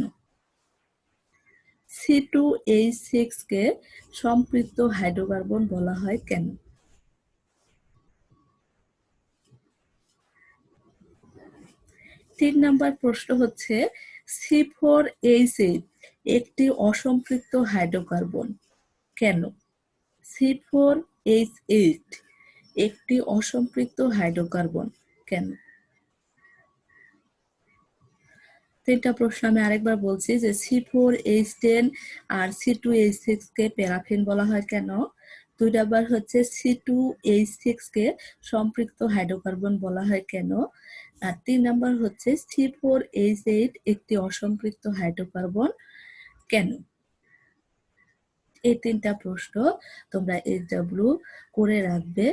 C2H6 কে সম্পৃক্ত হাইড্রোকার্বন বলা হয় কেন? 3 নাম্বার প্রশ্ন হচ্ছে C4H8 একটি অসম্পৃক্ত হাইড্রোকার্বন কেন? C4H8 একটি অসম্পৃক্ত হাইড্রোকার্বন কেন? 3টা প্রশ্ন আমি আরেকবার বলছি যে C4H10 আর C2H6 কে প্যারাফিন বলা হয় কেন? 2 নাম্বার হচ্ছে C2H6 কে সম্পৃক্ত হাইড্রোকার্বন বলা হয় কেন? আর 3 নাম্বার হচ্ছে C4H8 একটি অসম্পৃক্ত হাইড্রোকার্বন কেন? এই 3টা প্রশ্ন তোমরা HW করে রাখবে।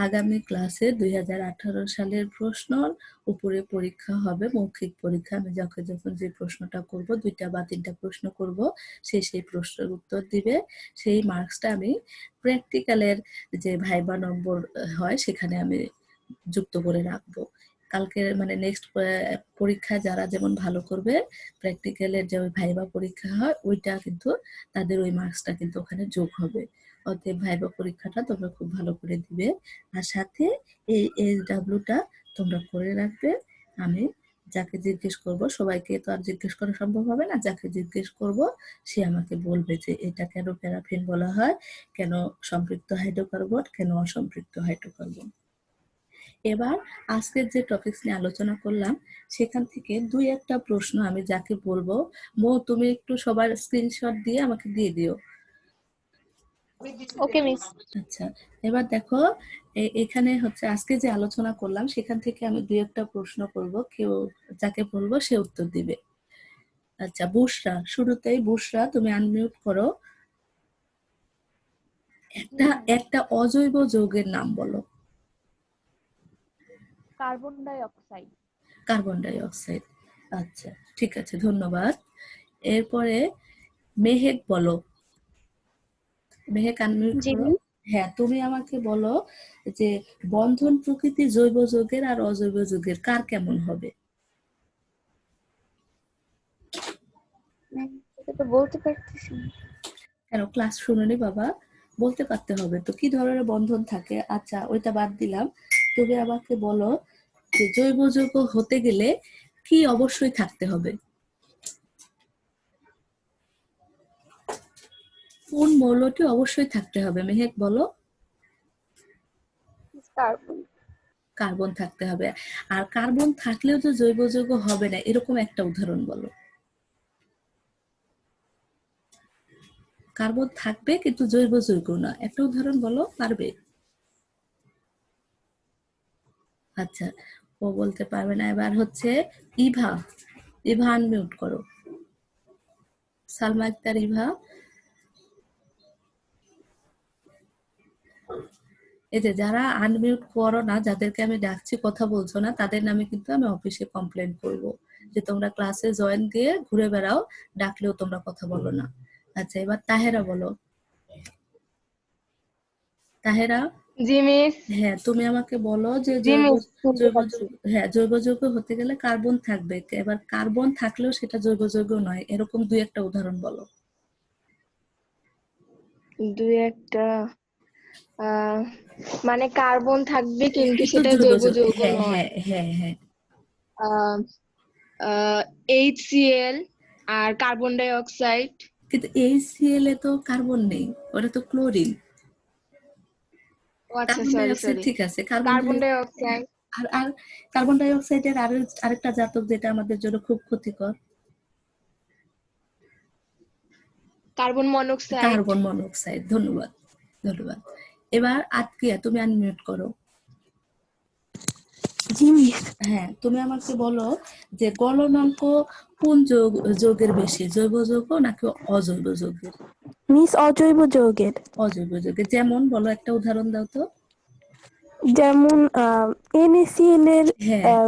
আগামী ক্লাসে 2018 সালের প্রশ্নর উপরে পরীক্ষা হবে, মৌখিক পরীক্ষা। আমি যখন যে প্রশ্নটা করব, 2টা বা 3টা প্রশ্ন করব, সেই প্রশ্নের উত্তর দিবে। সেই মার্কসটা আমি প্র্যাকটিক্যালের যে ভাইবা নম্বর হয় সেখানে আমি যুক্ত করে রাখবো। কালকে মানে নেক্সট পরীক্ষা যারা যেমন ভালো করবে, প্র্যাকটিক্যালের যে ভাইবা পরীক্ষা হয় ওইটা কিন্তু তাদের ওই মার্কসটা কিন্তু ওখানে যোগ হবে। অতএব ভাইবা পরীক্ষাটা তোমরা খুব ভালো করে দিবে, আর সাথে এই HWটা তোমরা করে রাখবে। আমি যাকে জিজ্ঞেস করব, সবাইকে তো আর জিজ্ঞেস করা সম্ভব হবে না, যাকে জিজ্ঞেস করব সে আমাকে বলবে যে এটা কেন প্যারাফিন বলা হয়, কেন সম্পৃক্ত হাইড্রোকার্বন, কেন অসম্পৃক্ত হাইড্রোকার্বন। এবার আজকের যে টপিকস নিয়ে আলোচনা করলাম সেখান থেকে 2-1টা প্রশ্ন আমি যাকে বলবো, মো তুমি একটু সবার স্ক্রিনশট দিয়ে আমাকে দিয়ে দিও। ওকে মিস। আচ্ছা, এবার দেখো এখানে হচ্ছে আজকে যে আলোচনা করলাম সেখান থেকে আমি 2-1টা প্রশ্ন করব, কেউ যাকে বলবো সে উত্তর দিবে। আচ্ছা, বুশরা, শুরুতেই বুশরা তুমি আনমিউট করো। একটা অজৈব যৌগের নাম বলো। Carbon die oxide. Carbon die oxide. আচ্ছা, ঠিক আছে, ধন্যবাদ। এরপরে মেহেক বলো, মেহেক আনমিউট জি করো। মিস। হ্যাঁ, তুমি আমাকে বলো যে বন্ধন প্রকৃতি জৈব যৌগের আর অজৈব যৌগের কার কেমন হবে? এটা তো বলতে পারতেছি না। কেন ক্লাস শুনোনি বাবা? বলতে পারতে হবে তো কি ধরনের বন্ধন থাকে। আচ্ছা ওইটা বাদ দিলাম, তুমি আমাকে বলো যে জৈব যৌগ হতে গেলে কি অবশ্যই থাকতে হবে? কোন মৌলটি অবশ্যই থাকতে হবে মেহেক বলো? কার্বন। কার্বন থাকতে হবে। আর কার্বন থাকলেও তো জৈব যৌগ হবে না, এরকম একটা উদাহরণ বলো। কার্বন থাকবে কিন্তু জৈব যৌগ না, একটা উদাহরণ বলো, পারবে? আচ্ছা, ও বলতে পারবে না। এবার হচ্ছে ইভা। ইভা আনমিউট করো। সালমা আক্তার ইভা। এই যে যারা আনমিউট করো না, যাদেরকে আমি ডাকছি কথা বলছো না, তাদের নামে কিন্তু আমি অফিসে কমপ্লেন করব যে তোমরা ক্লাসে জয়েন দিয়ে ঘুরে বেড়াও, ডাকলেও তোমরা কথা বলো না। আচ্ছা এবার তাহেরা বলো। তাহেরা। জি মিস। হ্যাঁ, তুমি আমাকে বলো যে জি মিস, শুনতে জৈব পাচ্ছি। যৌগ, হ্যাঁ জৈব যৌগ হতে গেলে কার্বন থাকবে, এবার কার্বন থাকলেও সেটা জৈব যৌগ নয়, এরকম দুই একটা উদাহরণ বলো। দুই একটা মানে কার্বন থাকবে কিন্তু কিন্তু সেটা জৈব জৈব যৌগ, যৌগ হ্যাঁ নয়। হ্যাঁ হ্যাঁ হ্যাঁ। HCl আর কার্বন ডাই অক্সাইড। কিন্তু HCl এ তো কার্বন নেই, ওটা তো ক্লোরিন। ও আচ্ছা, carbon die sorry oxide sorry. ঠিক আছে, carbon die, carbon die oxide, আর আর কার্বন ডাই অক্সাইডের আরেকটা জাতক যেটা আমাদের জন্য খুব ক্ষতিকর, কার্বন মনোক্সাইড। Carbon monoxide. ধন্যবাদ, ধন্যবাদ। এবার আতকিয়া তুমি আনমিউট করো। জি মিস। হ্যাঁ, তুমি আমাকে বলো যে গলনাঙ্ক কোন যৌগের বেশি, জৈব যৌগ নাকি অজৈব যৌগের? মিস অজৈব যৌগের। অজৈব যৌগের, যেমন বলো একটা উদাহরণ দাও তো। যেমন NaCl এর হ্যাঁ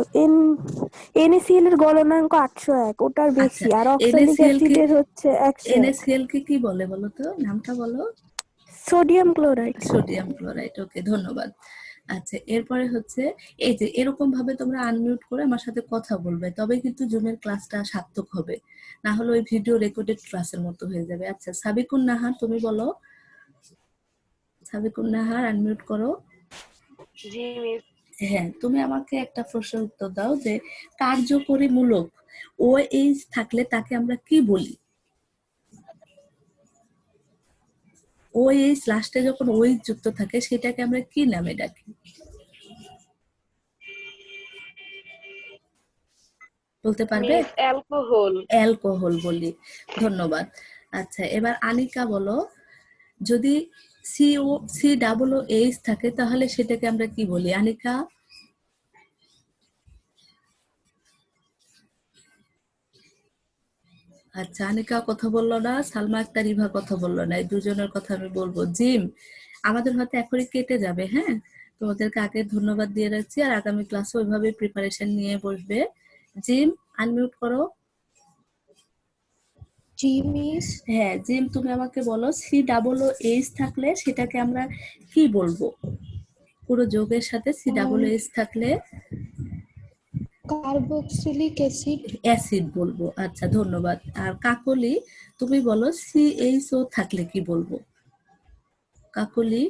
NaCl এর গলনাঙ্ক 801, ওটার আচ্ছা, বেশি। আর অক্সালিক NaCl কে, অ্যাসিডের হচ্ছে 101। NaCl কে কি বলে বলো তো, নামটা বলো। Sodium chloride. সোডিয়াম ক্লোরাইড, ওকে ধন্যবাদ। আচ্ছা এরপরে হচ্ছে এই যে এরকম ভাবে তোমরা আনমিউট করে আমার সাথে কথা বলবে, তবে কিন্তু জুমের ক্লাসটা সার্থক হবে, না হলে ওই ভিডিও রেকর্ডেড ক্লাসের মতো হয়ে যাবে। আচ্ছা সাবিকুন নাহার তুমি বলো। সাবিকুন নাহার আনমিউট করো। জি মিস। হ্যাঁ, তুমি আমাকে একটা প্রশ্নের উত্তর দাও যে কার্যকরী মূলক OH থাকলে তাকে আমরা কি বলি? OH লাস্টে যখন OH যুক্ত থাকে সেটাকে আমরা কি নামে ডাকি? বলতে পারবে? Miss alcohol. অ্যালকোহল বলি, ধন্যবাদ। আচ্ছা এবার আনিকা বলো, যদি COCOH থাকে তাহলে সেটাকে আমরা কি বলি? আনিকা। আচ্ছা আনিকা কথা বললো না, সালমা আক্তার ইভা কথা বললো না, এই দুজনের কথা আমি বলবো। জিম, আমাদের হয়তো এখনই কেটে যাবে, হ্যাঁ তোমাদেরকে আগে ধন্যবাদ দিয়ে রাখছি, আর আগামী ক্লাসে ওইভাবে প্রিপারেশন নিয়ে বসবে। জিম আনমিউট করো। জি মিস। হ্যাঁ জিম, তুমি আমাকে বলো COOH থাকলে সেটাকে আমরা কি বলবো? পুরো যোগের সাথে COOH থাকলে কার্বক্সিলিক অ্যাসিড। অ্যাসিড বলবো। আচ্ছা ধন্যবাদ। আর কাকলি, তুমি বলো CHO থাকলে কি বলবো? কাকলি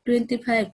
25